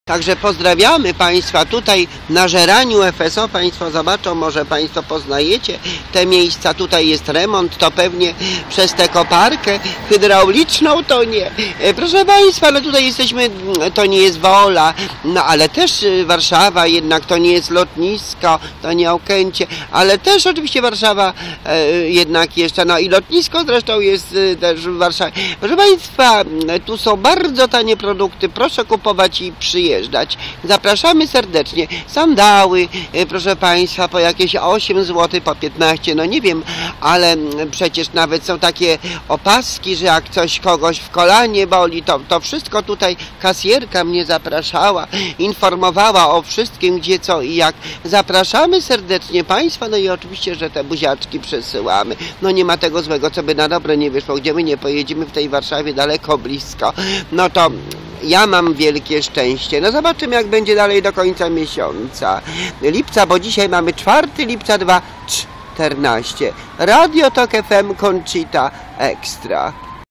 Także pozdrawiamy Państwa tutaj na Żeraniu FSO. Państwo zobaczą, może Państwo poznajecie te miejsca. Tutaj jest remont, to pewnie przez tę koparkę hydrauliczną to nie. Proszę Państwa, no tutaj jesteśmy, to nie jest Wola, no ale też Warszawa, jednak to nie jest lotnisko, to nie Okęcie, ale też oczywiście Warszawa jednak jeszcze, no i lotnisko zresztą jest też w Warszawie. Proszę Państwa, tu są bardzo tanie produkty, proszę kupować i przyjeżdżać. Zapraszamy serdecznie. Sandały, proszę Państwa, po jakieś 8 zł, po 15, no nie wiem, ale przecież nawet są takie opaski, że jak coś kogoś w kolanie boli, to wszystko tutaj kasjerka mnie zapraszała, informowała o wszystkim, gdzie, co i jak. Zapraszamy serdecznie Państwa, no i oczywiście, że te buziaczki przesyłamy. No nie ma tego złego, co by na dobre nie wyszło, gdzie my nie pojedziemy w tej Warszawie daleko, blisko. No to ja mam wielkie szczęście. No zobaczymy, jak będzie dalej do końca miesiąca. Lipca, bo dzisiaj mamy 4 lipca 2014. Radio Tok FM Conchita Extra.